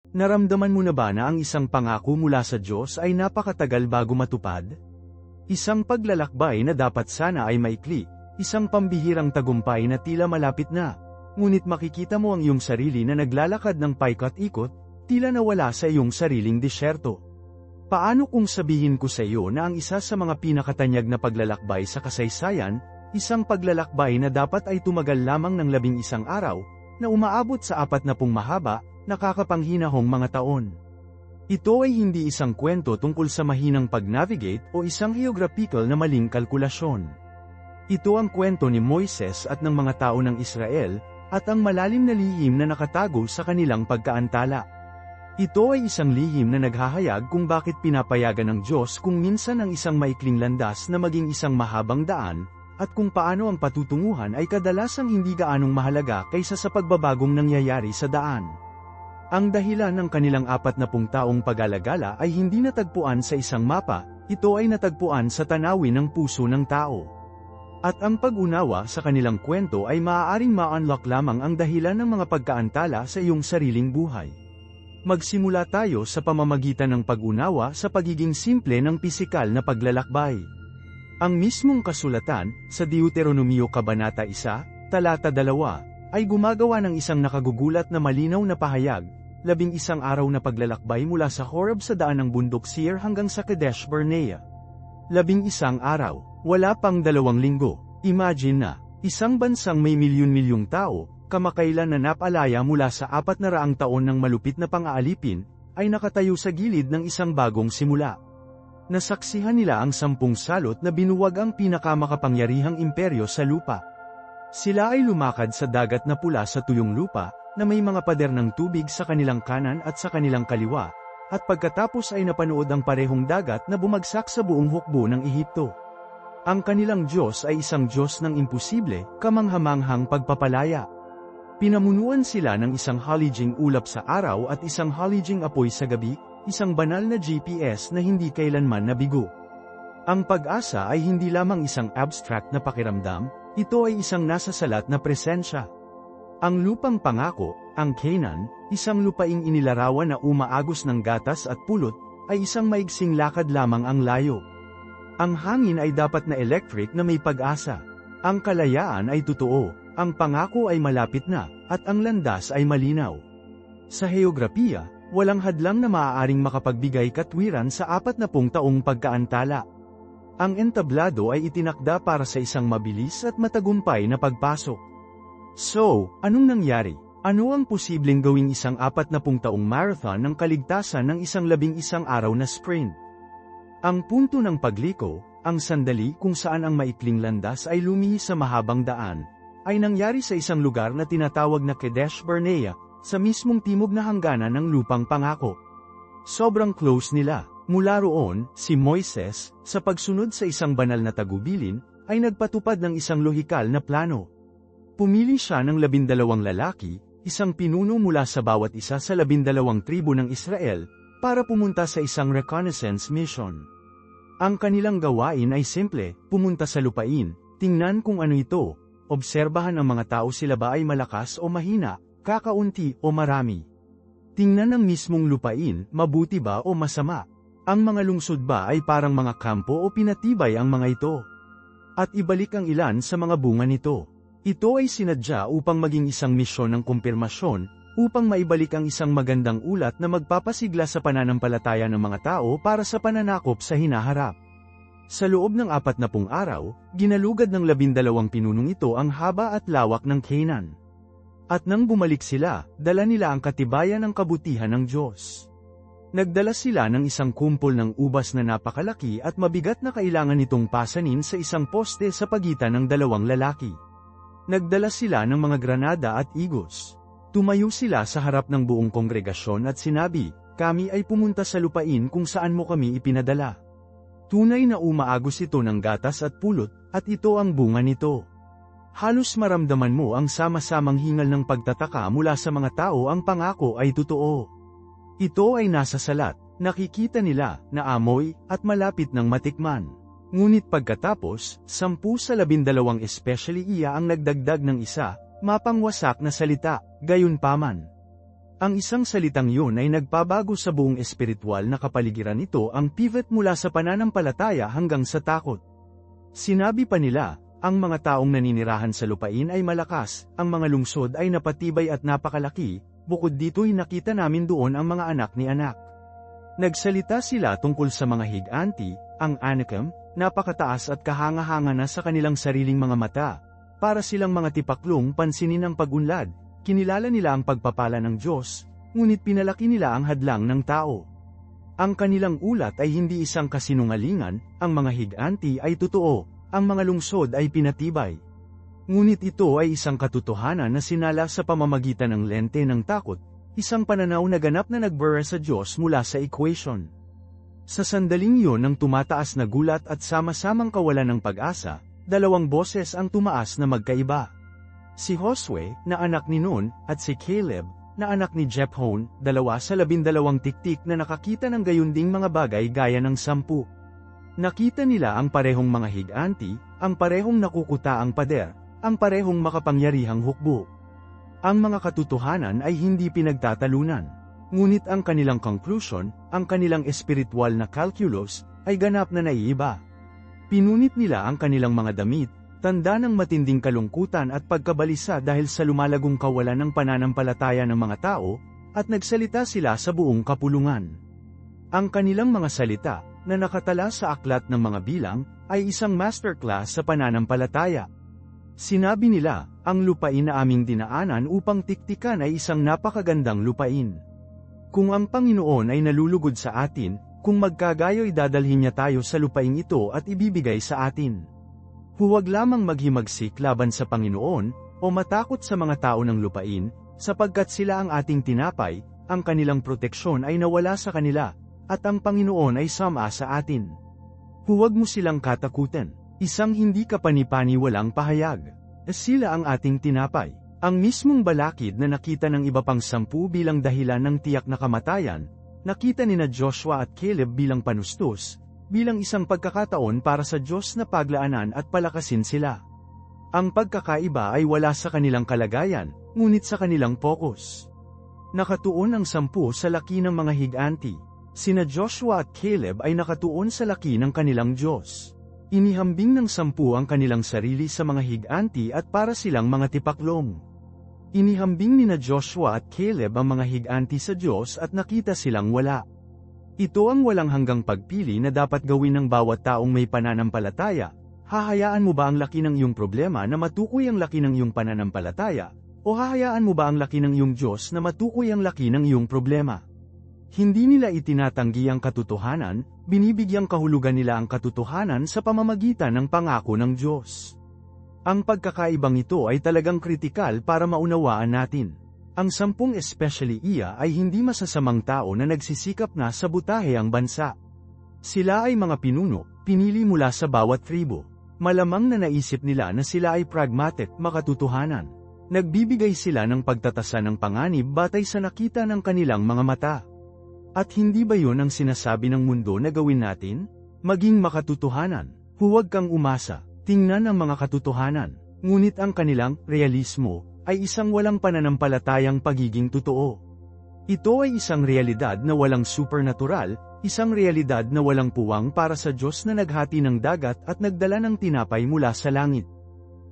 Naramdaman mo na ba na ang isang pangako mula sa Diyos ay napakatagal bago matupad? Isang paglalakbay na dapat sana ay maikli, isang pambihirang tagumpay na tila malapit na. Ngunit makikita mo ang iyong sarili na naglalakad ng paikot-ikot, tila nawala sa iyong sariling disyerto. Paano kung sabihin ko sa iyo na ang isa sa mga pinakatanyag na paglalakbay sa kasaysayan, isang paglalakbay na dapat ay tumagal lamang ng 11 araw, na umaabot sa 40 mahaba, nakakapanghinahong mga taon. Ito ay hindi isang kwento tungkol sa mahinang pag-navigate o isang geographical na maling kalkulasyon. Ito ang kwento ni Moises at ng mga tao ng Israel, at ang malalim na lihim na nakatago sa kanilang pagkaantala. Ito ay isang lihim na naghahayag kung bakit pinapayagan ng Diyos kung minsan ang isang maikling landas na maging isang mahabang daan, at kung paano ang patutunguhan ay kadalasang hindi gaanong mahalaga kaysa sa pagbabagong nangyayari sa daan. Ang dahilan ng kanilang 40 taong pag-alagala ay hindi natagpuan sa isang mapa, ito ay natagpuan sa tanawin ng puso ng tao. At ang pag-unawa sa kanilang kwento ay maaaring ma-unlock lamang ang dahilan ng mga pagkaantala sa iyong sariling buhay. Magsimula tayo sa pamamagitan ng pag-unawa sa pagiging simple ng pisikal na paglalakbay. Ang mismong kasulatan, sa Deuteronomio Kabanata 1, Talata 2, ay gumagawa ng isang nakagugulat na malinaw na pahayag, 11 araw na paglalakbay mula sa Horeb sa daan ng bundok Seir hanggang sa Kadesh Barnea. 11 araw, wala pang 2 linggo. Imagine na, isang bansang may milyon-milyong tao, kamakailan na napalaya mula sa 400 taon ng malupit na pang-aalipin, ay nakatayo sa gilid ng isang bagong simula. Nasaksihan nila ang 10 salot na binuwag ang pinakamakapangyarihang imperyo sa lupa. Sila ay lumakad sa dagat na pula sa tuyong lupa, na may mga pader ng tubig sa kanilang kanan at sa kanilang kaliwa, at pagkatapos ay napanood ang parehong dagat na bumagsak sa buong hukbo ng Ehipto. Ang kanilang Diyos ay isang Diyos ng imposible, kamanghamanghang pagpapalaya. Pinamunuan sila ng isang halijing ulap sa araw at isang halijing apoy sa gabi, isang banal na GPS na hindi kailanman nabigo. Ang pag-asa ay hindi lamang isang abstract na pakiramdam, ito ay isang nasasalat na presensya. Ang lupang pangako, ang Canaan, isang lupaing inilarawan na umaagos ng gatas at pulot, ay isang maigsing lakad lamang ang layo. Ang hangin ay dapat na electric na may pag-asa. Ang kalayaan ay totoo, ang pangako ay malapit na, at ang landas ay malinaw. Sa heograpiya, walang hadlang na maaaring makapagbigay katwiran sa 40 taong pagkaantala. Ang entablado ay itinakda para sa isang mabilis at matagumpay na pagpasok. So, anong nangyari? Ano ang posibleng gawing isang 40 taong marathon ng kaligtasan ng isang 11 araw na sprint? Ang punto ng pagliko, ang sandali kung saan ang maikling landas ay lumihis sa mahabang daan, ay nangyari sa isang lugar na tinatawag na Kadesh Barnea, sa mismong timog na hangganan ng lupang pangako. Sobrang close nila. Mula roon, si Moises, sa pagsunod sa isang banal na tagubilin, ay nagpatupad ng isang lohikal na plano. Pumili siya ng 12 lalaki, isang pinuno mula sa bawat isa sa 12 tribo ng Israel, para pumunta sa isang reconnaissance mission. Ang kanilang gawain ay simple, pumunta sa lupain, tingnan kung ano ito, obserbahan ang mga tao sila ba ay malakas o mahina, kakaunti o marami. Tingnan ang mismong lupain, mabuti ba o masama. Ang mga lungsod ba ay parang mga kampo o pinatibay ang mga ito? At ibalik ang ilan sa mga bunga nito. Ito ay sinadya upang maging isang misyon ng kumpirmasyon, upang maibalik ang isang magandang ulat na magpapasigla sa pananampalataya ng mga tao para sa pananakop sa hinaharap. Sa loob ng 40 araw, ginalugad ng 12 pinunong ito ang haba at lawak ng Canaan. At nang bumalik sila, dala nila ang katibayan ng kabutihan ng Diyos. Nagdala sila ng isang kumpol ng ubas na napakalaki at mabigat na kailangan nitong pasanin sa isang poste sa pagitan ng 2 lalaki. Nagdala sila ng mga granada at igos. Tumayo sila sa harap ng buong kongregasyon at sinabi, "Kami ay pumunta sa lupain kung saan mo kami ipinadala. Tunay na umaagos ito ng gatas at pulot, at ito ang bunga nito." Halos maramdaman mo ang sama-samang hingal ng pagtataka mula sa mga tao, ang pangako ay totoo. Ito ay nasa salat, nakikita nila, naamoy, at malapit ng matikman. Ngunit pagkatapos, 10 sa 12 especially iya ang nagdagdag ng isa, mapangwasak na salita, gayunpaman. Ang isang salitang yun ay nagpabago sa buong espiritual na kapaligiran nito, ang pivot mula sa pananampalataya hanggang sa takot. Sinabi pa nila, ang mga taong naninirahan sa lupain ay malakas, ang mga lungsod ay napatibay at napakalaki, bukod dito'y nakita namin doon ang mga anak ni anak. Nagsalita sila tungkol sa mga higanti, ang Anakim, napakataas at kahanga-hanga na sa kanilang sariling mga mata. Para silang mga tipaklong pansinin ang pag-unlad, kinilala nila ang pagpapala ng Diyos, ngunit pinalaki nila ang hadlang ng tao. Ang kanilang ulat ay hindi isang kasinungalingan, ang mga higanti ay totoo, ang mga lungsod ay pinatibay. Ngunit ito ay isang katotohanan na sinala sa pamamagitan ng lente ng takot, isang pananaw na ganap na nagbura sa Diyos mula sa equation. Sa sandaling yun ng tumataas na gulat at sama-samang kawalan ng pag-asa, dalawang boses ang tumaas na magkaiba. Si Josue, na anak ni Nun, at si Caleb, na anak ni Jephone, dalawa sa 12 tiktik na nakakita ng gayunding mga bagay gaya ng 10. Nakita nila ang parehong mga higanti, ang parehong nakukutaang pader, ang parehong makapangyarihang hukbo. Ang mga katotohanan ay hindi pinagtatalunan. Ngunit ang kanilang conclusion, ang kanilang espiritual na calculus, ay ganap na naiiba. Pinunit nila ang kanilang mga damit, tanda ng matinding kalungkutan at pagkabalisa dahil sa lumalagong kawalan ng pananampalataya ng mga tao, at nagsalita sila sa buong kapulungan. Ang kanilang mga salita, na nakatala sa aklat ng mga bilang, ay isang masterclass sa pananampalataya. Sinabi nila, ang lupain na aming dinaanan upang tiktikan ay isang napakagandang lupain. Kung ang Panginoon ay nalulugod sa atin, kung magkagayo'y dadalhin niya tayo sa lupaing ito at ibibigay sa atin. Huwag lamang maghimagsik laban sa Panginoon, o matakot sa mga tao ng lupain, sapagkat sila ang ating tinapay, ang kanilang proteksyon ay nawala sa kanila, at ang Panginoon ay sama sa atin. Huwag mo silang katakutin, isang hindi kapanipani walang pahayag. Sila ang ating tinapay. Ang mismong balakid na nakita ng iba pang 10 bilang dahilan ng tiyak na kamatayan, nakita ni na Joshua at Caleb bilang panustos, bilang isang pagkakataon para sa Diyos na paglaanan at palakasin sila. Ang pagkakaiba ay wala sa kanilang kalagayan, ngunit sa kanilang focus. Nakatuon ang 10 sa laki ng mga higanti. Sina Joshua at Caleb ay nakatuon sa laki ng kanilang Diyos. Inihambing ng 10 ang kanilang sarili sa mga higanti at para silang mga tipaklong. Inihambing ni na Joshua at Caleb ang mga higanti sa Diyos at nakita silang wala. Ito ang walang hanggang pagpili na dapat gawin ng bawat taong may pananampalataya. Hahayaan mo ba ang laki ng iyong problema na matukoy ang laki ng iyong pananampalataya? O hahayaan mo ba ang laki ng iyong Diyos na matukoy ang laki ng iyong problema? Hindi nila itinatanggi ang katotohanan, binibigyang kahulugan nila ang katotohanan sa pamamagitan ng pangako ng Diyos. Ang pagkakaibang ito ay talagang kritikal para maunawaan natin. Ang 10 especially iya ay hindi masasamang tao na nagsisikap na sabutahe ang bansa. Sila ay mga pinuno, pinili mula sa bawat tribo. Malamang na naisip nila na sila ay pragmatic, makatotohanan. Nagbibigay sila ng pagtatasa ng panganib batay sa nakita ng kanilang mga mata. At hindi ba yun ang sinasabi ng mundo na gawin natin? Maging makatotohanan. Huwag kang umasa. Tingnan ang mga katotohanan. Ngunit ang kanilang realismo ay isang walang pananampalatayang pagiging totoo. Ito ay isang realidad na walang supernatural, isang realidad na walang puwang para sa Diyos na naghati ng dagat at nagdala ng tinapay mula sa langit.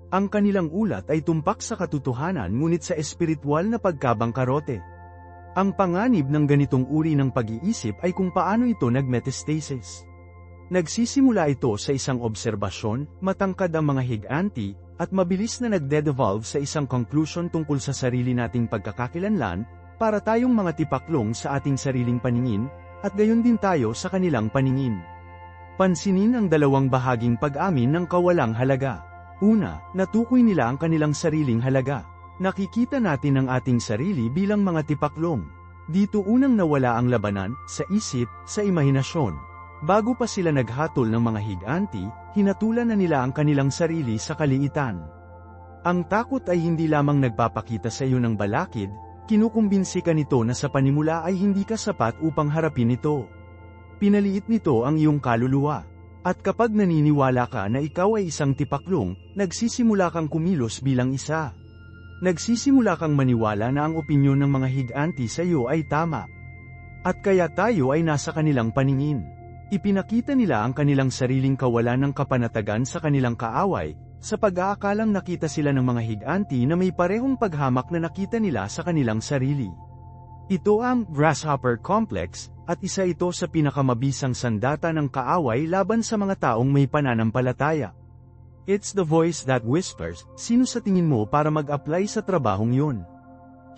Ang kanilang ulat ay tumpak sa katotohanan ngunit sa espiritual na pagkabangkarote. Ang panganib ng ganitong uri ng pag-iisip ay kung paano ito nagmetastasis. Nagsisimula ito sa isang obserbasyon, matangkad ang mga higanti, at mabilis na nagde-devolve sa isang conclusion tungkol sa sarili nating pagkakakilanlan, para tayong mga tipaklong sa ating sariling paningin, at gayon din tayo sa kanilang paningin. Pansinin ang dalawang bahaging pag-amin ng kawalang halaga. Una, natukoy nila ang kanilang sariling halaga. Nakikita natin ang ating sarili bilang mga tipaklong. Dito unang nawala ang labanan, sa isip, sa imahinasyon. Bago pa sila naghatol ng mga higanti, hinatulan na nila ang kanilang sarili sa kaliitan. Ang takot ay hindi lamang nagpapakita sa iyo ng balakid, kinukumbinsi ka nito na sa panimula ay hindi ka sapat upang harapin ito. Pinaliit nito ang iyong kaluluwa. At kapag naniniwala ka na ikaw ay isang tipaklong, nagsisimula kang kumilos bilang isa. Nagsisimula kang maniwala na ang opinyon ng mga higanti sa iyo ay tama. At kaya tayo ay nasa kanilang paningin. Ipinakita nila ang kanilang sariling kawalan ng kapanatagan sa kanilang kaaway, sa pag-aakalang nakita sila ng mga higanti na may parehong paghamak na nakita nila sa kanilang sarili. Ito ang grasshopper complex, at isa ito sa pinakamabisang sandata ng kaaway laban sa mga taong may pananampalataya. It's the voice that whispers, sino sa tingin mo para mag-apply sa trabahong yun?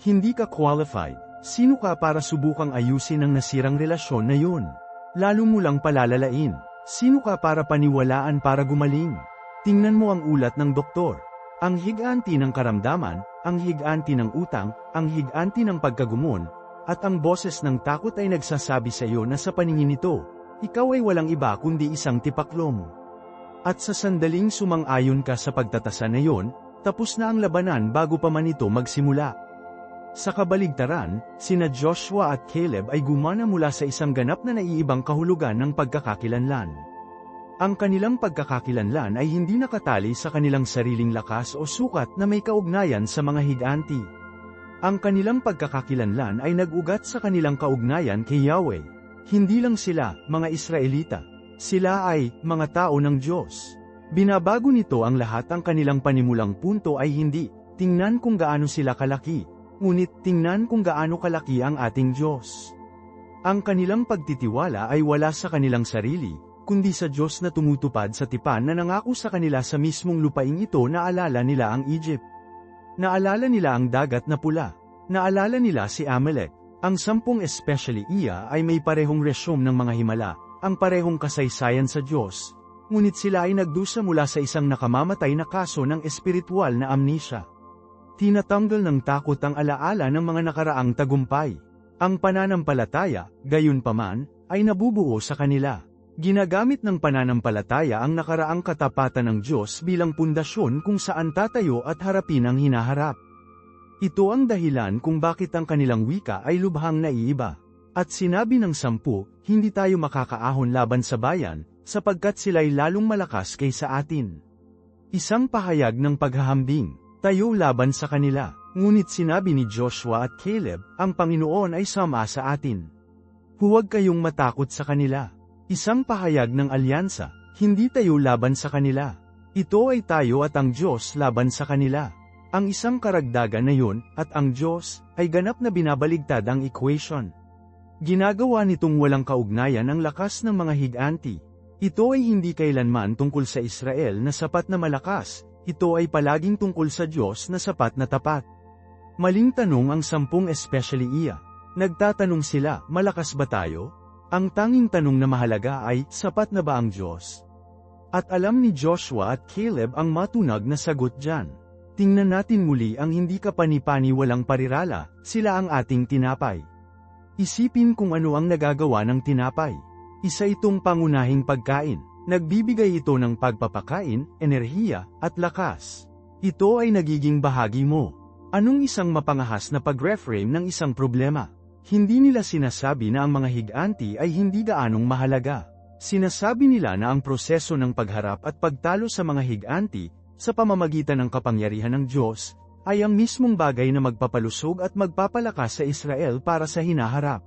Hindi ka qualified, sino ka para subukang ayusin ang nasirang relasyon na yun? Lalo mo lang palalalain, sino ka para paniwalaan para gumaling? Tingnan mo ang ulat ng doktor. Ang higanti ng karamdaman, ang higanti ng utang, ang higanti ng pagkagumon, at ang boses ng takot ay nagsasabi sa iyo na sa paningin nito, ikaw ay walang iba kundi isang tipaklong. At sa sandaling sumang-ayon ka sa pagtatasa na yon, tapos na ang labanan bago pa man ito magsimula. Sa kabaligtaran, sina Joshua at Caleb ay gumana mula sa isang ganap na naiibang kahulugan ng pagkakakilanlan. Ang kanilang pagkakakilanlan ay hindi nakatali sa kanilang sariling lakas o sukat na may kaugnayan sa mga higanti. Ang kanilang pagkakakilanlan ay nag-ugat sa kanilang kaugnayan kay Yahweh. Hindi lang sila, mga Israelita. Sila ay, mga tao ng Diyos. Binabago nito ang lahat. Ang kanilang panimulang punto ay hindi, tingnan kung gaano sila kalaki, ngunit tingnan kung gaano kalaki ang ating Diyos. Ang kanilang pagtitiwala ay wala sa kanilang sarili, kundi sa Diyos na tumutupad sa tipan na nangako sa kanila sa mismong lupaing ito. Naalala nila ang Egypt. Naalala nila ang dagat na pula. Naalala nila si Amalek. Ang 10 especially iya ay may parehong resume ng mga himala, ang parehong kasaysayan sa Diyos, ngunit sila ay nagdusa mula sa isang nakamamatay na kaso ng espiritual na amnesia. Tinatanggal ng takot ang alaala ng mga nakaraang tagumpay. Ang pananampalataya, gayunpaman, ay nabubuo sa kanila. Ginagamit ng pananampalataya ang nakaraang katapatan ng Diyos bilang pundasyon kung saan tatayo at harapin ang hinaharap. Ito ang dahilan kung bakit ang kanilang wika ay lubhang naiiba. At sinabi ng 10, hindi tayo makakaahon laban sa bayan, sapagkat sila'y lalong malakas kaysa atin. Isang pahayag ng paghahambing, tayo laban sa kanila. Ngunit sinabi ni Joshua at Caleb, ang Panginoon ay sama sa atin. Huwag kayong matakot sa kanila. Isang pahayag ng alyansa, hindi tayo laban sa kanila. Ito ay tayo at ang Diyos laban sa kanila. Ang isang karagdagan na yun, at ang Diyos, ay ganap na binabaligtad ang equation. Ginagawa nitong walang kaugnayan ang lakas ng mga higanti. Ito ay hindi kailanman tungkol sa Israel na sapat na malakas, ito ay palaging tungkol sa Diyos na sapat na tapat. Maling tanong ang 10 especially iya. Nagtatanong sila, malakas ba tayo? Ang tanging tanong na mahalaga ay, sapat na ba ang Diyos? At alam ni Joshua at Caleb ang matunag na sagot dyan. Tingnan natin muli ang hindi kapani-pani walang parirala, sila ang ating tinapay. Isipin kung ano ang nagagawa ng tinapay. Isa itong pangunahing pagkain. Nagbibigay ito ng pagpapakain, enerhiya, at lakas. Ito ay nagiging bahagi mo. Anong isang mapangahas na pag-reframe ng isang problema? Hindi nila sinasabi na ang mga higanti ay hindi gaanong mahalaga. Sinasabi nila na ang proseso ng pagharap at pagtalo sa mga higanti, sa pamamagitan ng kapangyarihan ng Diyos, ay ang mismong bagay na magpapalusog at magpapalakas sa Israel para sa hinaharap.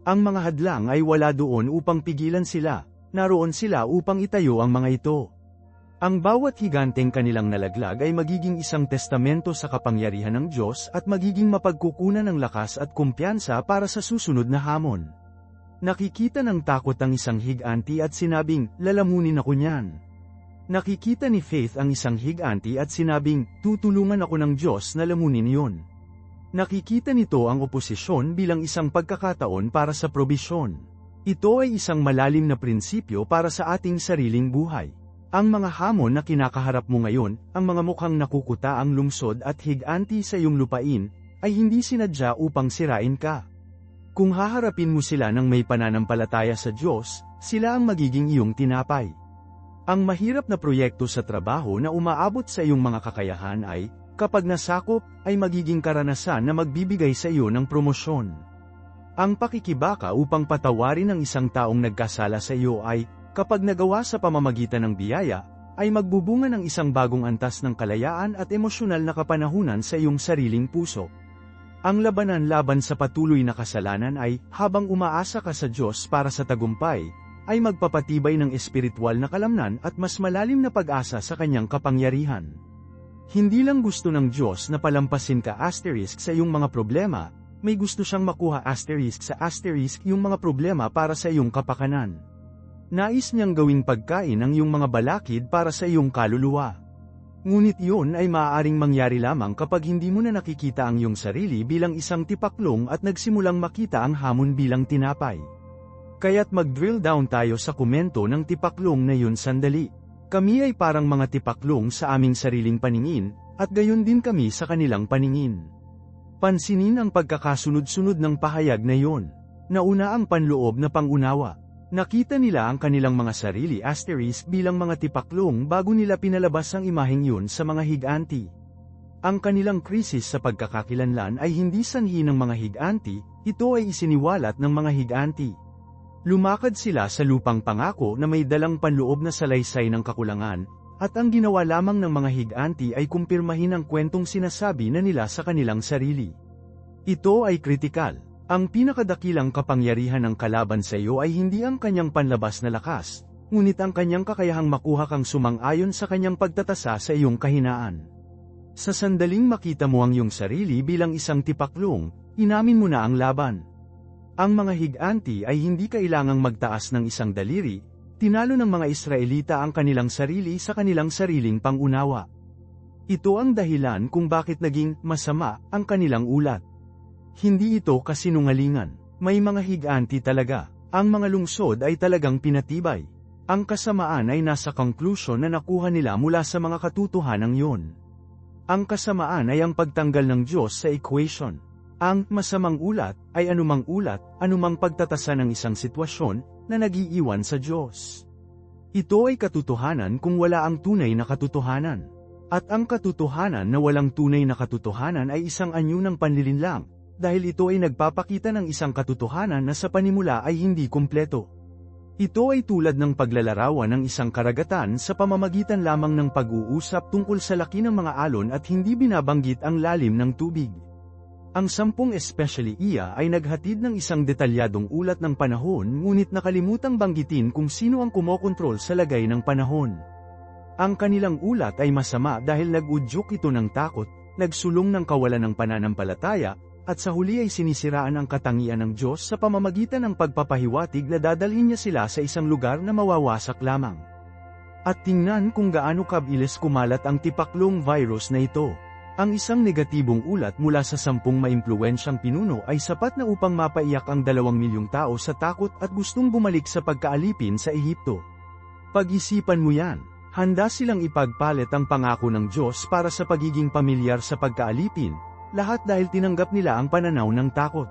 Ang mga hadlang ay wala doon upang pigilan sila, naroon sila upang itayo ang mga ito. Ang bawat higanteng kanilang nalaglag ay magiging isang testamento sa kapangyarihan ng Diyos at magiging mapagkukunan ng lakas at kumpiyansa para sa susunod na hamon. Nakikita ng takot ang isang higanti at sinabing, lalamunin ako niyan. Nakikita ni Faith ang isang higanti at sinabing, tutulungan ako ng Diyos na lamunin iyon. Nakikita nito ang oposisyon bilang isang pagkakataon para sa probisyon. Ito ay isang malalim na prinsipyo para sa ating sariling buhay. Ang mga hamon na kinakaharap mo ngayon, ang mga mukhang nakukuta ang lungsod at higanti sa iyong lupain, ay hindi sinadya upang sirain ka. Kung haharapin mo sila ng may pananampalataya sa Diyos, sila ang magiging iyong tinapay. Ang mahirap na proyekto sa trabaho na umaabot sa iyong mga kakayahan ay, kapag nasakop, ay magiging karanasan na magbibigay sa iyo ng promosyon. Ang pakikibaka upang patawarin ang isang taong nagkasala sa iyo ay, kapag nagawa sa pamamagitan ng biyaya, ay magbubunga ng isang bagong antas ng kalayaan at emosyonal na kapanahunan sa iyong sariling puso. Ang labanan laban sa patuloy na kasalanan ay, habang umaasa ka sa Diyos para sa tagumpay, ay magpapatibay ng espiritual na kalamnan at mas malalim na pag-asa sa kanyang kapangyarihan. Hindi lang gusto ng Diyos na palampasin ka asterisk sa iyong mga problema, may gusto siyang makuha asterisk sa asterisk yung mga problema para sa iyong kapakanan. Nais niyang gawing pagkain ang iyong mga balakid para sa iyong kaluluwa. Ngunit iyon ay maaaring mangyari lamang kapag hindi mo na nakikita ang iyong sarili bilang isang tipaklong at nagsimulang makita ang hamon bilang tinapay. Kaya't mag-drill down tayo sa komento ng tipaklong na yun sandali. Kami ay parang mga tipaklong sa aming sariling paningin, at gayon din kami sa kanilang paningin. Pansinin ang pagkakasunod-sunod ng pahayag na yun. Nauna ang panloob na pangunawa. Nakita nila ang kanilang mga sarili asterisk bilang mga tipaklong bago nila pinalabas ang imaheng yun sa mga higanti. Ang kanilang krisis sa pagkakakilanlan ay hindi sanhi ng mga higanti, ito ay isiniwalat ng mga higanti. Lumakad sila sa lupang pangako na may dalang panloob na salaysay ng kakulangan, at ang ginawa lamang ng mga higanti ay kumpirmahin ang kwentong sinasabi na nila sa kanilang sarili. Ito ay kritikal. Ang pinakadakilang kapangyarihan ng kalaban sa iyo ay hindi ang kanyang panlabas na lakas, ngunit ang kanyang kakayahang makuha kang sumang-ayon sa kanyang pagtatasa sa iyong kahinaan. Sa sandaling makita mo ang iyong sarili bilang isang tipaklong, inamin mo na ang laban. Ang mga higanti ay hindi kailangang magtaas ng isang daliri, tinalo ng mga Israelita ang kanilang sarili sa kanilang sariling pangunawa. Ito ang dahilan kung bakit naging masama ang kanilang ulat. Hindi ito kasinungalingan. May mga higanti talaga. Ang mga lungsod ay talagang pinatibay. Ang kasamaan ay nasa conclusion na nakuha nila mula sa mga katotohanan yon. Ang kasamaan ay ang pagtanggal ng Diyos sa equation. Ang masamang ulat ay anumang pagtatasa ng isang sitwasyon na nag-iiwan sa Diyos. Ito ay katotohanan kung wala ang tunay na katotohanan. At ang katotohanan na walang tunay na katotohanan ay isang anyo ng panlilinlang, dahil ito ay nagpapakita ng isang katotohanan na sa panimula ay hindi kumpleto. Ito ay tulad ng paglalarawan ng isang karagatan sa pamamagitan lamang ng pag-uusap tungkol sa laki ng mga alon at hindi binabanggit ang lalim ng tubig. Ang 10 especially iya ay naghatid ng isang detalyadong ulat ng panahon ngunit nakalimutang banggitin kung sino ang kumokontrol sa lagay ng panahon. Ang kanilang ulat ay masama dahil nag-udyok ito ng takot, nagsulong ng kawalan ng pananampalataya, at sa huli ay sinisiraan ang katangian ng Diyos sa pamamagitan ng pagpapahiwatig na dadalhin niya sila sa isang lugar na mawawasak lamang. At tingnan kung gaano kabilis kumalat ang tipaklong virus na ito. Ang isang negatibong ulat mula sa 10 maimpluwensyang pinuno ay sapat na upang mapaiyak ang 2 milyong tao sa takot at gustong bumalik sa pagkaalipin sa Ehipto. Pag-isipan mo yan. Handa silang ipagpalit ang pangako ng Diyos para sa pagiging pamilyar sa pagkaalipin, lahat dahil tinanggap nila ang pananaw ng takot.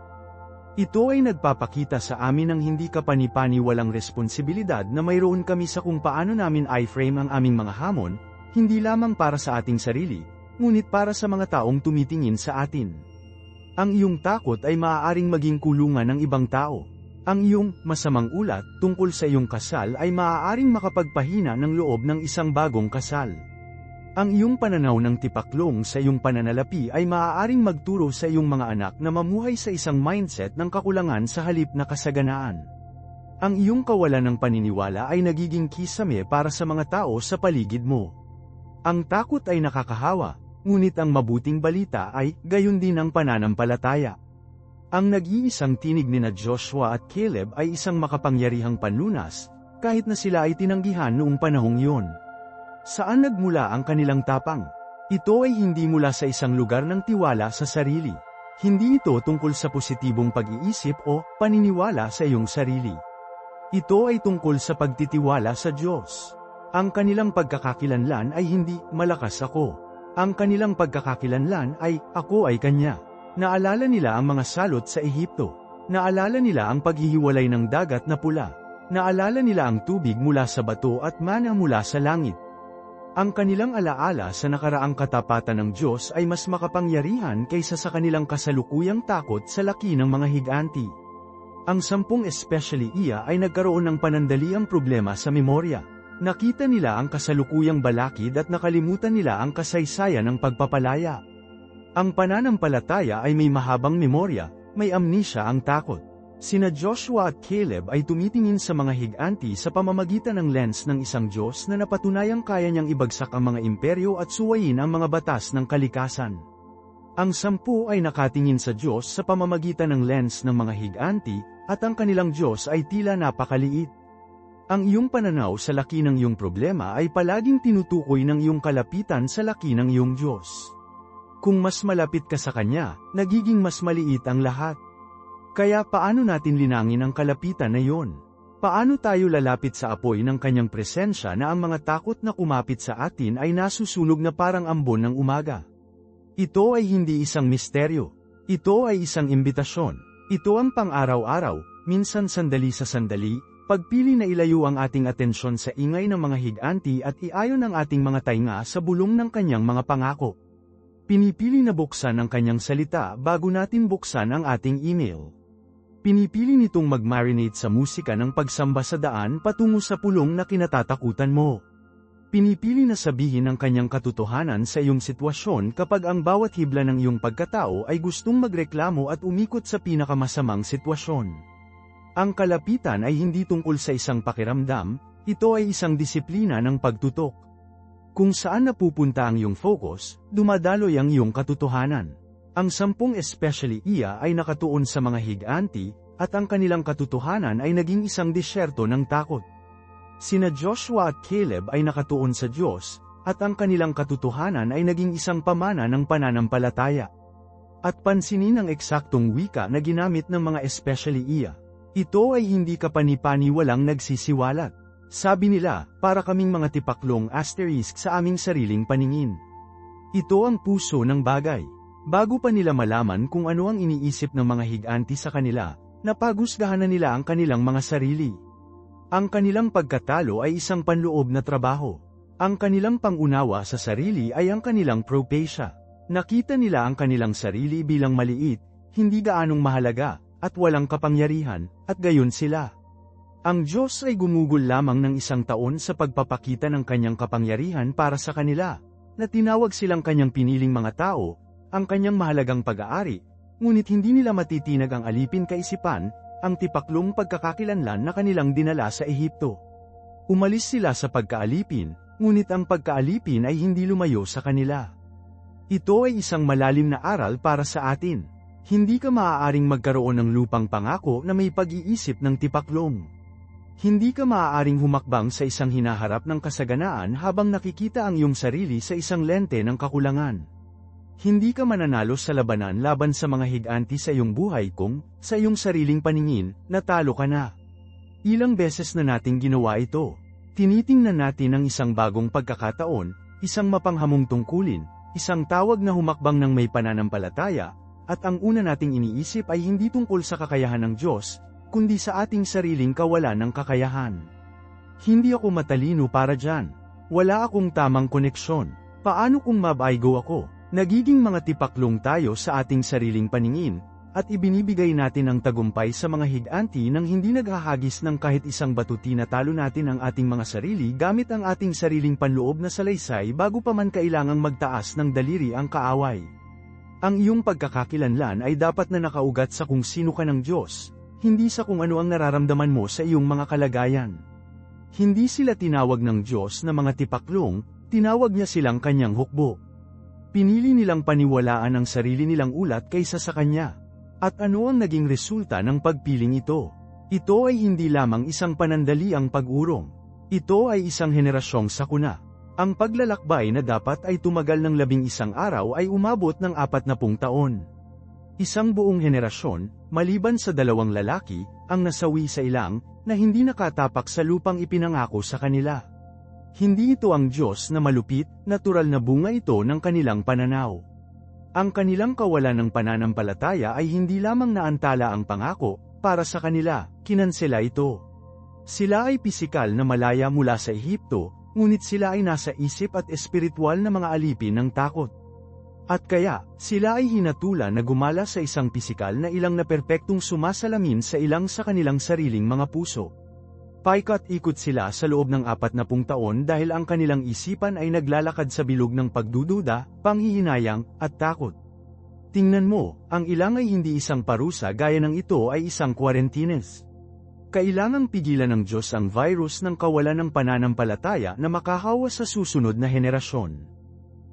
Ito ay nagpapakita sa amin ng hindi kapani-pani walang responsibilidad na mayroon kami sa kung paano namin i-frame ang aming mga hamon, hindi lamang para sa ating sarili, ngunit para sa mga taong tumitingin sa atin. Ang iyong takot ay maaaring maging kulungan ng ibang tao. Ang iyong masamang ulat tungkol sa iyong kasal ay maaaring makapagpahina ng loob ng isang bagong kasal. Ang iyong pananaw ng tipaklong sa iyong pananalapi ay maaaring magturo sa iyong mga anak na mamuhay sa isang mindset ng kakulangan sa halip na kasaganaan. Ang iyong kawalan ng paniniwala ay nagiging kisame para sa mga tao sa paligid mo. Ang takot ay nakakahawa, ngunit ang mabuting balita ay gayon din ang pananampalataya. Ang nag-iisang tinig ni Joshua at Caleb ay isang makapangyarihang panlunas, kahit na sila ay tinanggihan noong panahong iyon. Saan nagmula ang kanilang tapang? Ito ay hindi mula sa isang lugar ng tiwala sa sarili. Hindi ito tungkol sa positibong pag-iisip o paniniwala sa iyong sarili. Ito ay tungkol sa pagtitiwala sa Diyos. Ang kanilang pagkakakilanlan ay hindi, malakas ako. Ang kanilang pagkakakilanlan ay, ako ay Kanya. Naalala nila ang mga salot sa Ehipto. Naalala nila ang paghihiwalay ng dagat na pula. Naalala nila ang tubig mula sa bato at mana mula sa langit. Ang kanilang alaala sa nakaraang katapatan ng Diyos ay mas makapangyarihan kaysa sa kanilang kasalukuyang takot sa laki ng mga higanti. Ang 10 especially iya ay nagkaroon ng panandaliang problema sa memorya. Nakita nila ang kasalukuyang balakid at nakalimutan nila ang kasaysayan ng pagpapalaya. Ang pananampalataya ay may mahabang memorya, may amnesia ang takot. Sina Joshua at Caleb ay tumitingin sa mga higanti sa pamamagitan ng lens ng isang Diyos na napatunayang kaya niyang ibagsak ang mga imperyo at suwayin ang mga batas ng kalikasan. Ang 10 ay nakatingin sa Diyos sa pamamagitan ng lens ng mga higanti, at ang kanilang Diyos ay tila napakaliit. Ang iyong pananaw sa laki ng iyong problema ay palaging tinutukoy ng iyong kalapitan sa laki ng iyong Diyos. Kung mas malapit ka sa Kanya, nagiging mas maliit ang lahat. Kaya paano natin linangin ang kalapitan na iyon? Paano tayo lalapit sa apoy ng Kanyang presensya na ang mga takot na kumapit sa atin ay nasusunog na parang ambon ng umaga? Ito ay hindi isang misteryo. Ito ay isang imbitasyon. Ito ang pang-araw-araw, minsan sandali sa sandali, pagpili na ilayo ang ating atensyon sa ingay ng mga higanti at iayon ang ating mga tainga sa bulong ng Kanyang mga pangako. Pinipili na buksan ang Kanyang salita bago natin buksan ang ating email. Pinipili nitong mag-marinate sa musika ng pagsamba sa daan patungo sa pulong na kinatatakutan mo. Pinipili na sabihin ang Kanyang katotohanan sa iyong sitwasyon kapag ang bawat hibla ng iyong pagkatao ay gustong magreklamo at umikot sa pinakamasamang sitwasyon. Ang kalapitan ay hindi tungkol sa isang pakiramdam, ito ay isang disiplina ng pagtutok. Kung saan napupunta ang iyong focus, dumadaloy ang iyong katotohanan. Ang 10 especially iya ay nakatuon sa mga higanti, at ang kanilang katotohanan ay naging isang disyerto ng takot. Sina Joshua at Caleb ay nakatuon sa Diyos, at ang kanilang katotohanan ay naging isang pamana ng pananampalataya. At pansinin ang eksaktong wika na ginamit ng mga especially iya. Ito ay hindi kapani-pani walang nagsisiwalat. Sabi nila, para kaming mga tipaklong asterisk sa aming sariling paningin. Ito ang puso ng bagay. Bago pa nila malaman kung ano ang iniisip ng mga higanti sa kanila, napagusgahan na nila ang kanilang mga sarili. Ang kanilang pagkatalo ay isang panloob na trabaho. Ang kanilang pangunawa sa sarili ay ang kanilang propecia. Nakita nila ang kanilang sarili bilang maliit, hindi gaanong mahalaga, at walang kapangyarihan, at gayon sila. Ang Diyos ay gumugol lamang ng 1 taon sa pagpapakita ng Kanyang kapangyarihan para sa kanila, na tinawag silang Kanyang piniling mga tao, ang Kanyang mahalagang pag-aari, ngunit hindi nila matitinag ang alipin kaisipan, ang tipaklong pagkakakilanlan na kanilang dinala sa Ehipto. Umalis sila sa pagkaalipin, ngunit ang pagkaalipin ay hindi lumayo sa kanila. Ito ay isang malalim na aral para sa atin. Hindi ka maaaring magkaroon ng lupang pangako na may pag-iisip ng tipaklong. Hindi ka maaaring humakbang sa isang hinaharap ng kasaganaan habang nakikita ang iyong sarili sa isang lente ng kakulangan. Hindi ka mananalo sa labanan laban sa mga higanti sa iyong buhay kung, sa iyong sariling paningin, natalo ka na. Ilang beses na nating ginawa ito. Tinitingnan natin ang isang bagong pagkakataon, isang mapanghamong tungkulin, isang tawag na humakbang ng may pananampalataya, at ang una nating iniisip ay hindi tungkol sa kakayahan ng Diyos, kundi sa ating sariling kawalan ng kakayahan. Hindi ako matalino para dyan. Wala akong tamang koneksyon. Paano kung mabaigo ako? Nagiging mga tipaklong tayo sa ating sariling paningin, at ibinibigay natin ang tagumpay sa mga higanti nang hindi naghahagis ng kahit isang batuti na talo natin ang ating mga sarili gamit ang ating sariling panloob na salaysay bago pa man kailangang magtaas ng daliri ang kaaway. Ang iyong pagkakakilanlan ay dapat na nakaugat sa kung sino ka ng Diyos, hindi sa kung ano ang nararamdaman mo sa iyong mga kalagayan. Hindi sila tinawag ng Diyos na mga tipaklong, tinawag niya silang Kanyang hukbo. Pinili nilang paniwalaan ang sarili nilang ulat kaysa sa Kanya. At ano ang naging resulta ng pagpiling ito? Ito ay hindi lamang isang panandaliang pag-urong. Ito ay isang henerasyong sakuna. Ang paglalakbay na dapat ay tumagal ng 11 araw ay umabot ng 40 taon. Isang buong henerasyon, maliban sa 2 lalaki, ang nasawi sa ilang, na hindi nakatapak sa lupang ipinangako sa kanila. Hindi ito ang Diyos na malupit, natural na bunga ito ng kanilang pananaw. Ang kanilang kawalan ng pananampalataya ay hindi lamang naantala ang pangako, para sa kanila, kinansela ito. Sila ay pisikal na malaya mula sa Ehipto, ngunit sila ay nasa isip at espiritual na mga alipin ng takot. At kaya, sila ay hinatulan na gumala sa isang pisikal na ilang na perpektong sumasalamin sa ilang sa kanilang sariling mga puso. Paikot-ikot sila sa loob ng 40 taon dahil ang kanilang isipan ay naglalakad sa bilog ng pagdududa, panghihinayang, at takot. Tingnan mo, ang ilang ay hindi isang parusa gaya ng ito ay isang quarantines. Kailangang pigilan ng Diyos ang virus ng kawalan ng pananampalataya na makahawa sa susunod na henerasyon.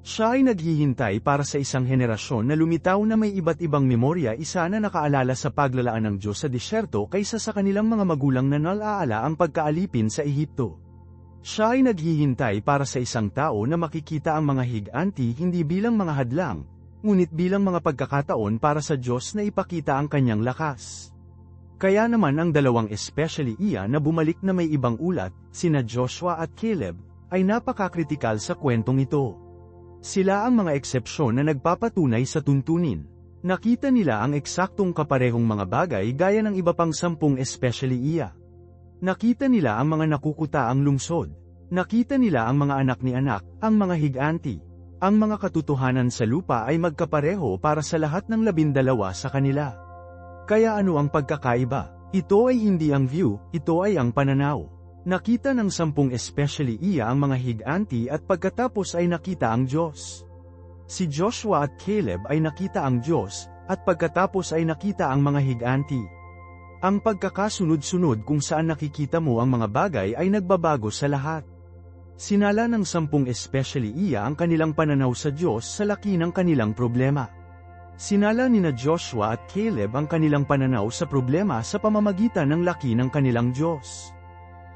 Siya ay naghihintay para sa isang henerasyon na lumitaw na may iba't ibang memorya isa na nakaalala sa paglalaan ng Diyos sa disyerto kaysa sa kanilang mga magulang na nalaala ang pagkaalipin sa Ehipto. Siya ay naghihintay para sa isang tao na makikita ang mga higanti hindi bilang mga hadlang, ngunit bilang mga pagkakataon para sa Diyos na ipakita ang kanyang lakas. Kaya naman ang dalawang especially iya na bumalik na may ibang ulat, sina Joshua at Caleb, ay napakakritikal sa kwentong ito. Sila ang mga eksepsyon na nagpapatunay sa tuntunin. Nakita nila ang eksaktong kaparehong mga bagay gaya ng iba pang 10 especially iya. Nakita nila ang mga nakukutaang lungsod. Nakita nila ang mga anak ni anak, ang mga higanti. Ang mga katotohanan sa lupa ay magkapareho para sa lahat ng 12 sa kanila. Kaya ano ang pagkakaiba? Ito ay hindi ang view, ito ay ang pananaw. Nakita ng 10 especially iya ang mga higanti at pagkatapos ay nakita ang Diyos. Si Joshua at Caleb ay nakita ang Diyos, at pagkatapos ay nakita ang mga higanti. Ang pagkakasunod-sunod kung saan nakikita mo ang mga bagay ay nagbabago sa lahat. Sinala ng 10 especially iya ang kanilang pananaw sa Diyos sa laki ng kanilang problema. Sinala nina Joshua at Caleb ang kanilang pananaw sa problema sa pamamagitan ng laki ng kanilang Diyos.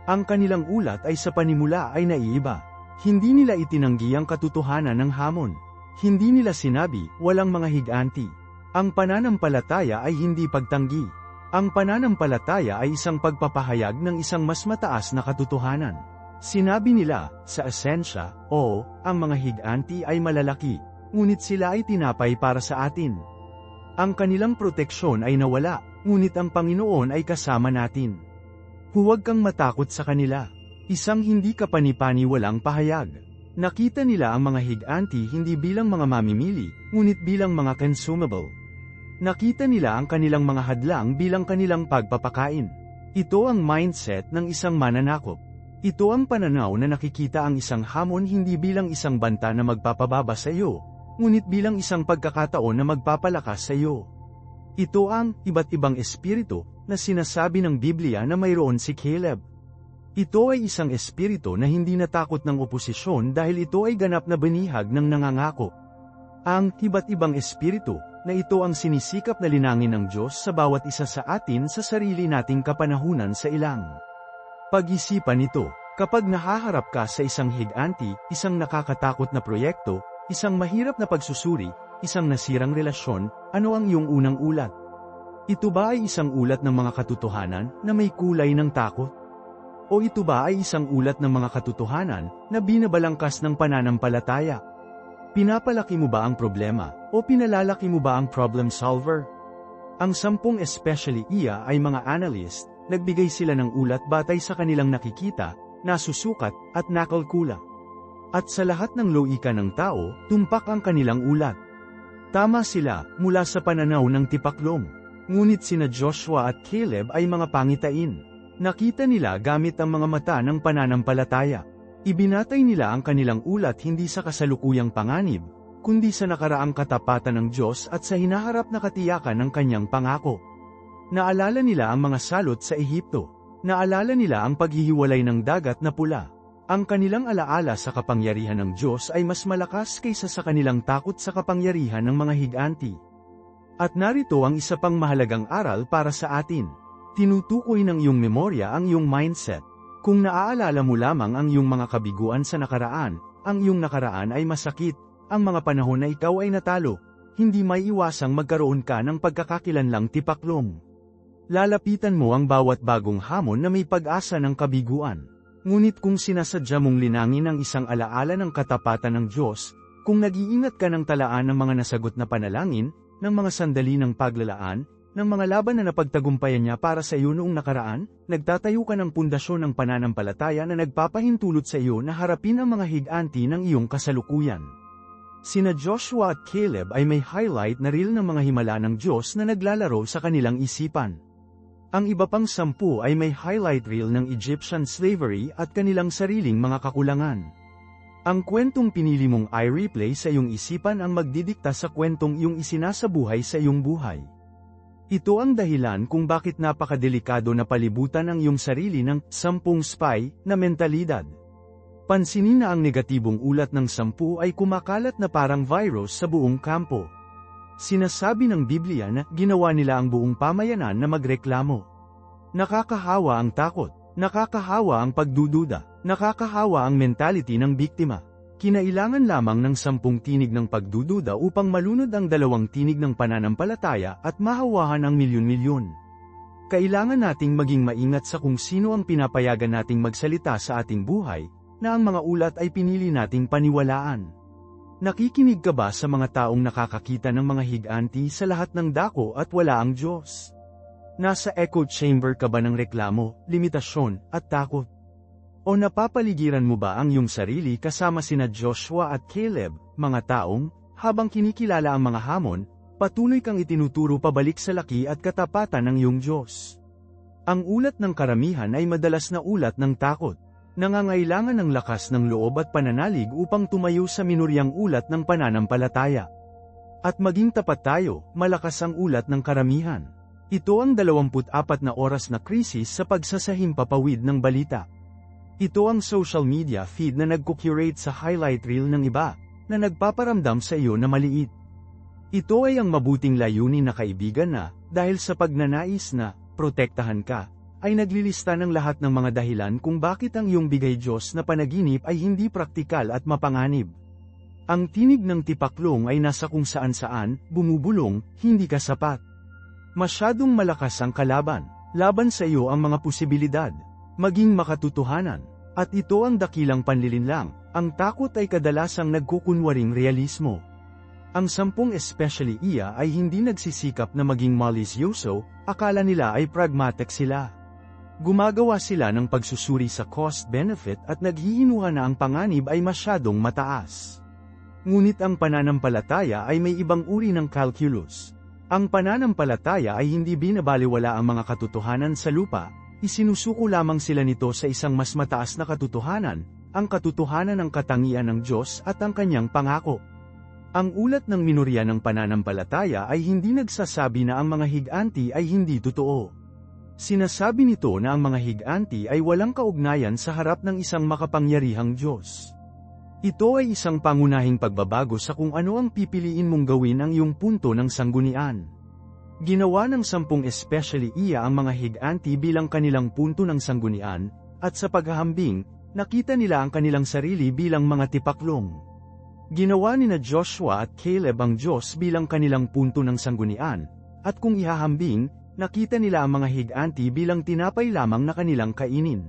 Ang kanilang ulat ay sa panimula ay naiiba. Hindi nila itinanggi ang katotohanan ng hamon. Hindi nila sinabi, walang mga higanti. Ang pananampalataya ay hindi pagtanggi. Ang pananampalataya ay isang pagpapahayag ng isang mas mataas na katotohanan. Sinabi nila, sa esensya, ang mga higanti ay malalaki, ngunit sila ay tinapay para sa atin. Ang kanilang proteksyon ay nawala, ngunit ang Panginoon ay kasama natin. Huwag kang matakot sa kanila. Isang hindi kapani-paniwalang pahayag. Nakita nila ang mga higanti hindi bilang mga mamimili, ngunit bilang mga consumable. Nakita nila ang kanilang mga hadlang bilang kanilang pagpapakain. Ito ang mindset ng isang mananakop. Ito ang pananaw na nakikita ang isang hamon hindi bilang isang banta na magpapababa sa iyo, ngunit bilang isang pagkakataon na magpapalakas sa iyo. Ito ang iba't ibang espiritu na sinasabi ng Biblia na mayroon si Caleb. Ito ay isang espiritu na hindi natakot ng oposisyon dahil ito ay ganap na banihag ng nangangako. Ang iba't ibang espiritu na ito ang sinisikap na linangin ng Diyos sa bawat isa sa atin sa sarili nating kapanahunan sa ilang. Pag-isipan ito, kapag nahaharap ka sa isang higanti, isang nakakatakot na proyekto, isang mahirap na pagsusuri, isang nasirang relasyon, ano ang iyong unang ulat? Ito ba ay isang ulat ng mga katotohanan na may kulay ng takot? O ito ba ay isang ulat ng mga katotohanan na binabalangkas ng pananampalataya? Pinapalaki mo ba ang problema o pinalalaki mo ba ang problem solver? Ang 10 especially iya ay mga analyst, nagbigay sila ng ulat batay sa kanilang nakikita, nasusukat, at nakalkula. At sa lahat ng loika ng tao, tumpak ang kanilang ulat. Tama sila, mula sa pananaw ng tipaklong. Ngunit sina Joshua at Caleb ay mga pangitain. Nakita nila gamit ang mga mata ng pananampalataya. Ibinatay nila ang kanilang ulat hindi sa kasalukuyang panganib, kundi sa nakaraang katapatan ng Diyos at sa hinaharap na katiyakan ng kanyang pangako. Naalala nila ang mga salot sa Ehipto. Naalala nila ang paghihiwalay ng dagat na pula. Ang kanilang alaala sa kapangyarihan ng Diyos ay mas malakas kaysa sa kanilang takot sa kapangyarihan ng mga higanti. At narito ang isa pang mahalagang aral para sa atin. Tinutukoy ng iyong memorya ang iyong mindset. Kung naaalala mo lamang ang iyong mga kabiguan sa nakaraan, ang iyong nakaraan ay masakit, ang mga panahon na ikaw ay natalo, hindi may iwasang magkaroon ka ng pagkakakilanlang tipaklong. Lalapitan mo ang bawat bagong hamon na may pag-asa ng kabiguan. Ngunit kung sinasadya mong linangin ang isang alaala ng katapatan ng Diyos, kung nag-iingat ka ng talaan ng mga nasagot na panalangin, ng mga sandali ng paglalaan, ng mga laban na napagtagumpayan niya para sa iyo noong nakaraan, nagtatayo ka ng pundasyon ng pananampalataya na nagpapahintulot sa iyo na harapin ang mga higanti ng iyong kasalukuyan. Sina Joshua at Caleb ay may highlight na reel ng mga himala ng Diyos na naglalaro sa kanilang isipan. Ang iba pang 10 ay may highlight reel ng Egyptian slavery at kanilang sariling mga kakulangan. Ang kwentong pinili mong i-replay sa iyong isipan ang magdidikta sa kwentong iyong isinasabuhay sa iyong buhay. Ito ang dahilan kung bakit napakadelikado na palibutan ang iyong sarili ng 10 spy na mentalidad. Pansinin na ang negatibong ulat ng 10 ay kumakalat na parang virus sa buong kampo. Sinasabi ng Biblia na ginawa nila ang buong pamayanan na magreklamo. Nakakahawa ang takot, nakakahawa ang pagdududa, nakakahawa ang mentality ng biktima. Kinailangan lamang ng 10 tinig ng pagdududa upang malunod ang 2 tinig ng pananampalataya at mahawahan ang milyon-milyon. Kailangan nating maging maingat sa kung sino ang pinapayagan nating magsalita sa ating buhay, na ang mga ulat ay pinili nating paniwalaan. Nakikinig ka ba sa mga taong nakakakita ng mga higanti sa lahat ng dako at wala ang Diyos? Nasa echo chamber ka ba ng reklamo, limitasyon, at takot? O napapaligiran mo ba ang iyong sarili kasama sina Joshua at Caleb, mga taong, habang kinikilala ang mga hamon, patuloy kang itinuturo pabalik sa laki at katapatan ng iyong Diyos? Ang ulat ng karamihan ay madalas na ulat ng takot. Nangangailangan ng lakas ng loob at pananalig upang tumayo sa minuryang ulat ng pananampalataya. At maging tapat tayo, malakas ang ulat ng karamihan. Ito ang 24 na oras na krisis sa pagsasahimpapawid ng balita. Ito ang social media feed na nagko-curate sa highlight reel ng iba, na nagpaparamdam sa iyo na maliit. Ito ay ang mabuting layunin na kaibigan na, dahil sa pagnanais na, protektahan ka, ay naglilista ng lahat ng mga dahilan kung bakit ang iyong bigay Diyos na panaginip ay hindi praktikal at mapanganib. Ang tinig ng tipaklong ay nasa kung saan-saan, bumubulong, hindi ka sapat. Masyadong malakas ang kalaban, laban sa iyo ang mga posibilidad. Maging makatotohanan, at ito ang dakilang panlilinlang, ang takot ay kadalasang nagkukunwaring realismo. Ang 10 especially iya ay hindi nagsisikap na maging malisyoso, akala nila ay pragmatic sila. Gumagawa sila ng pagsusuri sa cost-benefit at naghihinuha na ang panganib ay masyadong mataas. Ngunit ang pananampalataya ay may ibang uri ng calculus. Ang pananampalataya ay hindi binabaliwala ang mga katotohanan sa lupa, isinusuko lamang sila nito sa isang mas mataas na katotohanan, ang katotohanan ng katangian ng Diyos at ang kanyang pangako. Ang ulat ng minorya ng pananampalataya ay hindi nagsasabi na ang mga higanti ay hindi totoo. Sinasabi nito na ang mga higanti ay walang kaugnayan sa harap ng isang makapangyarihang Diyos. Ito ay isang pangunahing pagbabago sa kung ano ang pipiliin mong gawin ang iyong punto ng sanggunian. Ginawa ng 10 especially iya ang mga higanti bilang kanilang punto ng sanggunian, at sa paghahambing, nakita nila ang kanilang sarili bilang mga tipaklong. Ginawa nina Joshua at Caleb ang Diyos bilang kanilang punto ng sanggunian, at kung ihahambing, nakita nila ang mga higanti bilang tinapay lamang na kanilang kainin.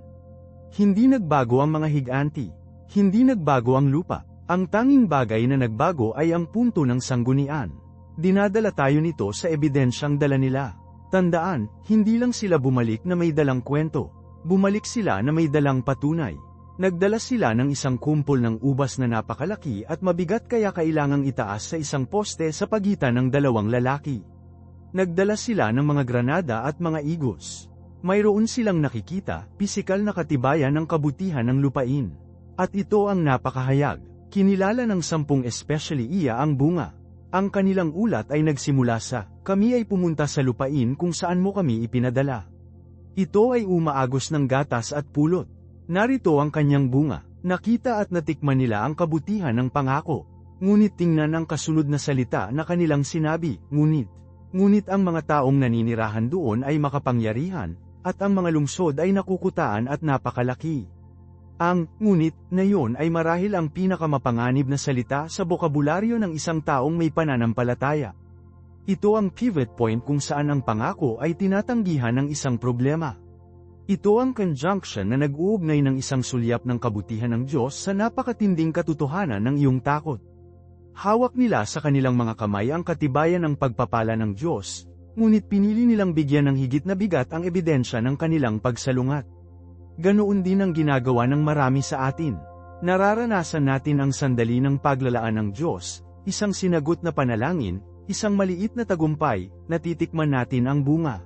Hindi nagbago ang mga higanti. Hindi nagbago ang lupa. Ang tanging bagay na nagbago ay ang punto ng sanggunian. Dinadala tayo nito sa ebidensyang dala nila. Tandaan, hindi lang sila bumalik na may dalang kwento. Bumalik sila na may dalang patunay. Nagdala sila ng isang kumpol ng ubas na napakalaki at mabigat kaya kailangang itaas sa isang poste sa pagitan ng 2 lalaki. Nagdala sila ng mga granada at mga igos. Mayroon silang nakikita, pisikal na katibayan ng kabutihan ng lupain. At ito ang napakahayag. Kinilala ng 10 especially iya ang bunga. Ang kanilang ulat ay nagsimula sa, kami ay pumunta sa lupain kung saan mo kami ipinadala. Ito ay umaagos ng gatas at pulot. Narito ang kanyang bunga. Nakita at natikman nila ang kabutihan ng pangako. Ngunit tingnan ang kasunod na salita na kanilang sinabi, ngunit ang mga taong naninirahan doon ay makapangyarihan, at ang mga lungsod ay nakukutaan at napakalaki. Ang ngunit na yon ay marahil ang pinakamapanganib na salita sa bokabularyo ng isang taong may pananampalataya. Ito ang pivot point kung saan ang pangako ay tinatanggihan ng isang problema. Ito ang conjunction na nag-uugnay ng isang sulyap ng kabutihan ng Diyos sa napakatinding katotohanan ng iyong takot. Hawak nila sa kanilang mga kamay ang katibayan ng pagpapala ng Diyos, ngunit pinili nilang bigyan ng higit na bigat ang ebidensya ng kanilang pagsalungat. Ganoon din ang ginagawa ng marami sa atin. Nararanasan natin ang sandali ng paglalaan ng Diyos, isang sinagot na panalangin, isang maliit na tagumpay, natitikman natin ang bunga.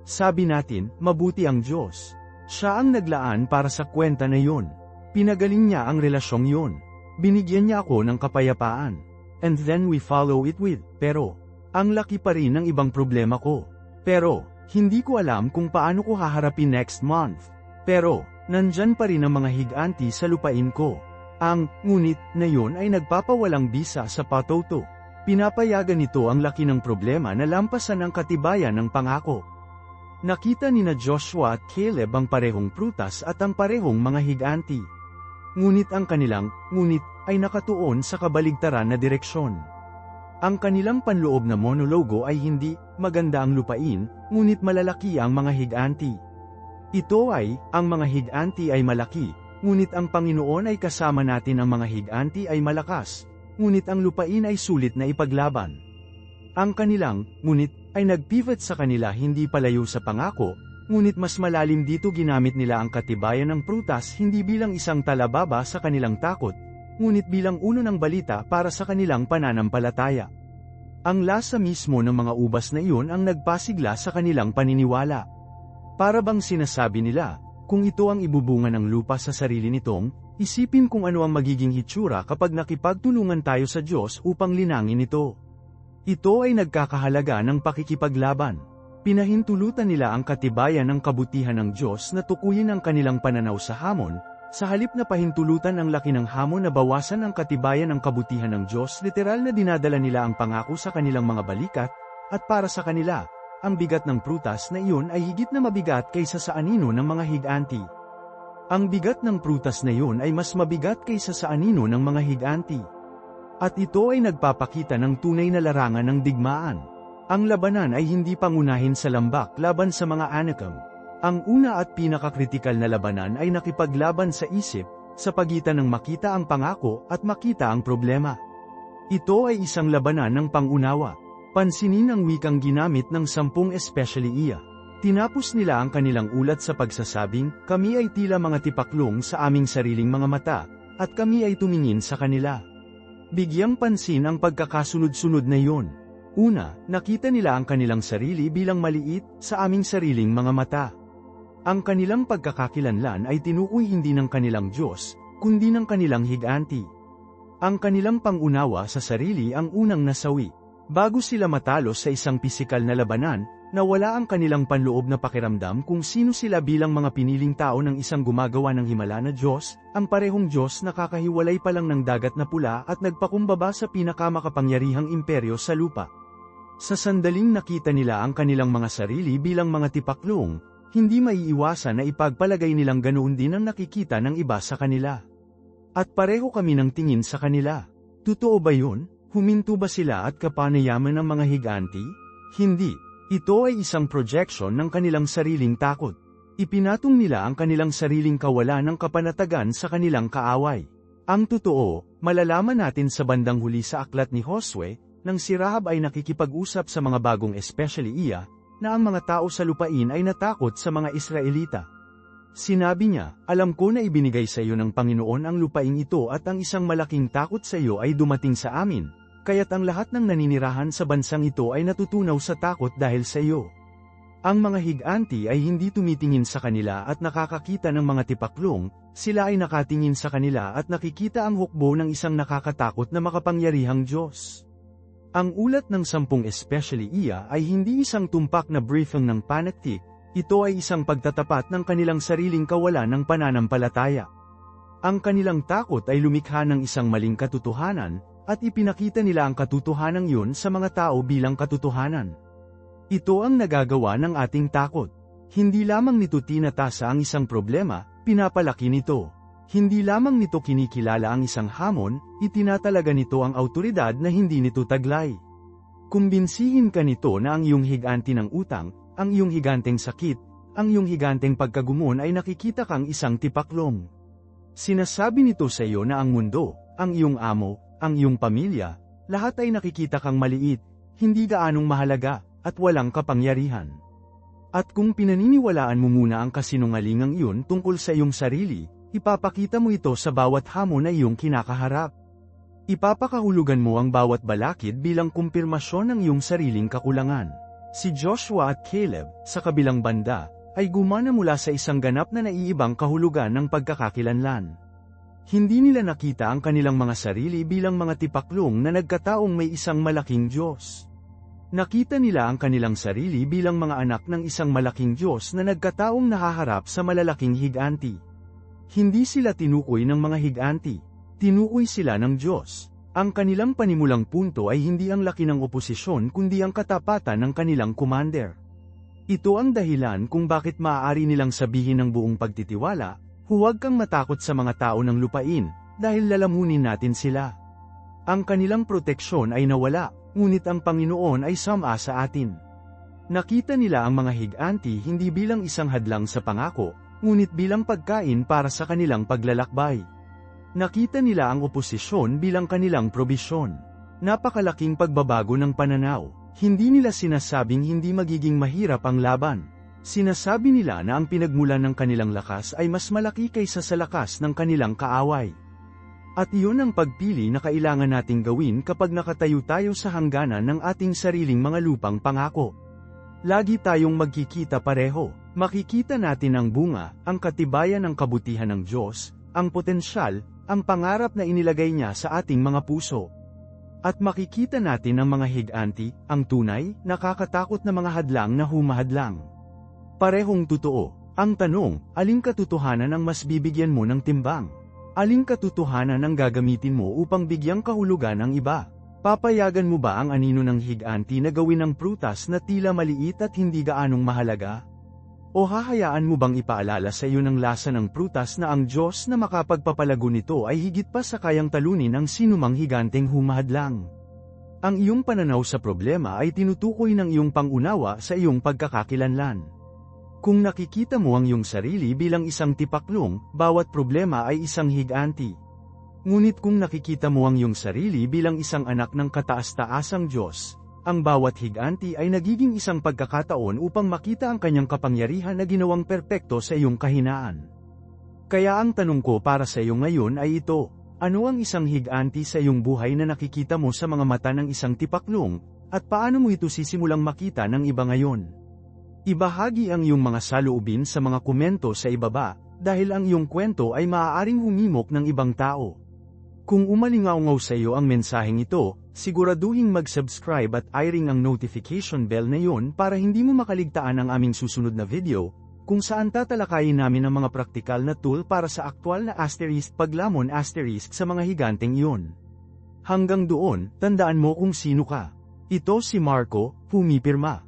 Sabi natin, mabuti ang Diyos. Siya ang naglaan para sa kwenta na yun. Pinagaling niya ang relasyong yun. Binigyan niya ako ng kapayapaan. And then we follow it with, pero, ang laki pa rin ng ibang problema ko. Pero, hindi ko alam kung paano ko haharapin next month. Pero, nandyan pa rin ang mga higanti sa lupain ko. Ang ngunit na yun ay nagpapawalang bisa sa patoto. Pinapayagan nito ang laki ng problema na lampasan ang katibayan ng pangako. Nakita nina Joshua at Caleb ang parehong prutas at ang parehong mga higanti. Ngunit ang kanilang ngunit ay nakatuon sa kabaligtaran na direksyon. Ang kanilang panloob na monologo ay hindi maganda ang lupain, ngunit malalaki ang mga higanti. Ito ay, ang mga higanti ay malaki, ngunit ang Panginoon ay kasama natin. Ang mga higanti ay malakas, ngunit ang lupain ay sulit na ipaglaban. Ang kanilang ngunit ay nagpivot sa kanila hindi palayo sa pangako, ngunit mas malalim dito ginamit nila ang katibayan ng prutas hindi bilang isang talababa sa kanilang takot, ngunit bilang uno ng balita para sa kanilang pananampalataya. Ang lasa mismo ng mga ubas na iyon ang nagpasigla sa kanilang paniniwala. Para bang sinasabi nila, kung ito ang ibubunga ng lupa sa sarili nitong, isipin kung ano ang magiging hitsura kapag nakipagtulungan tayo sa Diyos upang linangin ito. Ito ay nagkakahalaga ng pakikipaglaban. Pinahintulutan nila ang katibayan ng kabutihan ng Diyos na tukuyin ang kanilang pananaw sa hamon, sa halip na pahintulutan ang laki ng hamon na bawasan ang katibayan ng kabutihan ng Diyos. Literal na dinadala nila ang pangako sa kanilang mga balikat, at para sa kanila, ang bigat ng prutas na iyon ay higit na mabigat kaysa sa anino ng mga higanti. Ang bigat ng prutas na iyon ay mas mabigat kaysa sa anino ng mga higanti. At ito ay nagpapakita ng tunay na larangan ng digmaan. Ang labanan ay hindi pangunahin sa lambak laban sa mga Anakim. Ang una at pinakakritikal na labanan ay nakipaglaban sa isip, sa pagitan ng makita ang pangako at makita ang problema. Ito ay isang labanan ng pangunawa. Pansinin ang wikang ginamit ng 10 Especialía. Tinapos nila ang kanilang ulat sa pagsasabing, kami ay tila mga tipaklong sa aming sariling mga mata, at kami ay tumingin sa kanila. Bigyang pansin ang pagkakasunod-sunod na iyon. Una, nakita nila ang kanilang sarili bilang maliit sa aming sariling mga mata. Ang kanilang pagkakakilanlan ay tinukoy hindi ng kanilang Diyos, kundi ng kanilang higanti. Ang kanilang pangunawa sa sarili ang unang nasawi. Bago sila matalo sa isang pisikal na labanan, nawala ang kanilang panloob na pakiramdam kung sino sila bilang mga piniling tao ng isang gumagawa ng himala na Diyos, ang parehong Diyos na kakahiwalay pa lang ng dagat na pula at nagpakumbaba sa pinakamakapangyarihang imperyo sa lupa. Sa sandaling nakita nila ang kanilang mga sarili bilang mga tipaklong, hindi maiiwasan na ipagpalagay nilang ganoon din ang nakikita ng iba sa kanila. At pareho kami ng tingin sa kanila. Totoo ba yun? Huminto ba sila at kapanayaman ng mga higanti? Hindi. Ito ay isang projection ng kanilang sariling takot. Ipinatong nila ang kanilang sariling kawalan ng kapanatagan sa kanilang kaaway. Ang totoo, malalaman natin sa bandang huli sa aklat ni Josue, nang si Rahab ay nakikipag-usap sa mga bagong Especialía, na ang mga tao sa lupain ay natakot sa mga Israelita. Sinabi niya, alam ko na ibinigay sa iyo ng Panginoon ang lupain ito at ang isang malaking takot sa iyo ay dumating sa amin, kaya't ang lahat ng naninirahan sa bansang ito ay natutunaw sa takot dahil sa iyo. Ang mga higanti ay hindi tumitingin sa kanila at nakakakita ng mga tipaklong, sila ay nakatingin sa kanila at nakikita ang hukbo ng isang nakakatakot na makapangyarihang Diyos. Ang ulat ng 10 Especialía ay hindi isang tumpak na briefing ng panaktik, ito ay isang pagtatapat ng kanilang sariling kawalan ng pananampalataya. Ang kanilang takot ay lumikha ng isang maling katotohanan, at ipinakita nila ang katotohanan yun sa mga tao bilang katotohanan. Ito ang nagagawa ng ating takot. Hindi lamang nito tinatasa ang isang problema, pinapalaki nito. Hindi lamang nito kinikilala ang isang hamon, itinatalaga nito ang awtoridad na hindi nito taglay. Kumbinsihin ka nito na ang iyong higanti ng utang, ang iyong higanteng sakit, ang iyong higanteng pagkagumon ay nakikita kang isang tipaklong. Sinasabi nito sa iyo na ang mundo, ang iyong amo, ang iyong pamilya, lahat ay nakikita kang maliit, hindi gaanong mahalaga, at walang kapangyarihan. At kung pinaniniwalaan mo muna ang kasinungalingang iyon tungkol sa iyong sarili, ipapakita mo ito sa bawat hamon na iyong kinakaharap. Ipapakahulugan mo ang bawat balakid bilang kumpirmasyon ng iyong sariling kakulangan. Si Joshua at Caleb, sa kabilang banda, ay gumana mula sa isang ganap na naiibang kahulugan ng pagkakakilanlan. Hindi nila nakita ang kanilang mga sarili bilang mga tipaklong na nagkataong may isang malaking Diyos. Nakita nila ang kanilang sarili bilang mga anak ng isang malaking Diyos na nagkataong nahaharap sa malalaking higanti. Hindi sila tinukoy ng mga higanti, tinukoy sila ng Diyos. Ang kanilang panimulang punto ay hindi ang laki ng oposisyon kundi ang katapatan ng kanilang commander. Ito ang dahilan kung bakit maaari nilang sabihin ng buong pagtitiwala, huwag kang matakot sa mga tao ng lupain, dahil lalamunin natin sila. Ang kanilang proteksyon ay nawala, ngunit ang Panginoon ay sama sa atin. Nakita nila ang mga higanti hindi bilang isang hadlang sa pangako, ngunit bilang pagkain para sa kanilang paglalakbay. Nakita nila ang oposisyon bilang kanilang probisyon. Napakalaking pagbabago ng pananaw. Hindi nila sinasabing hindi magiging mahirap ang laban. Sinasabi nila na ang pinagmulan ng kanilang lakas ay mas malaki kaysa sa lakas ng kanilang kaaway. At iyon ang pagpili na kailangan nating gawin kapag nakatayo tayo sa hangganan ng ating sariling mga lupang pangako. Lagi tayong magkikita pareho. Makikita natin ang bunga, ang katibayan ng kabutihan ng Diyos, ang potensyal, ang pangarap na inilagay niya sa ating mga puso. At makikita natin ang mga higanti, ang tunay, nakakatakot na mga hadlang na humahadlang. Parehong totoo. Ang tanong, aling katotohanan ang mas bibigyan mo ng timbang? Aling katotohanan ang gagamitin mo upang bigyang kahulugan ang iba? Papayagan mo ba ang anino ng higanti na gawin ng prutas na tila maliit at hindi gaanong mahalaga? O hahayaan mo bang ipaalala sa iyo ng lasa ng prutas na ang Diyos na makapagpapalago nito ay higit pa sa kayang talunin ang sinumang higanteng humahadlang? Ang iyong pananaw sa problema ay tinutukoy ng iyong pangunawa sa iyong pagkakakilanlan. Kung nakikita mo ang iyong sarili bilang isang tipaklong, bawat problema ay isang higanti. Ngunit kung nakikita mo ang iyong sarili bilang isang anak ng kataas-taasang Diyos, ang bawat higanti ay nagiging isang pagkakataon upang makita ang kanyang kapangyarihan na ginawang perpekto sa iyong kahinaan. Kaya ang tanong ko para sa iyo ngayon ay ito, ano ang isang higanti sa iyong buhay na nakikita mo sa mga mata ng isang tipaklong, at paano mo ito sisimulang makita ng iba ngayon? Ibahagi ang iyong mga saloobin sa mga komento sa ibaba, dahil ang iyong kwento ay maaaring humimok ng ibang tao. Kung umalingaw sa iyo ang mensaheng ito, siguraduhing mag-subscribe at i-ring ang notification bell na iyon para hindi mo makaligtaan ang aming susunod na video, kung saan tatalakayin namin ang mga praktikal na tool para sa aktwal na paglamon sa mga higanteng iyon. Hanggang doon, tandaan mo kung sino ka. Ito si Marco, pumipirma.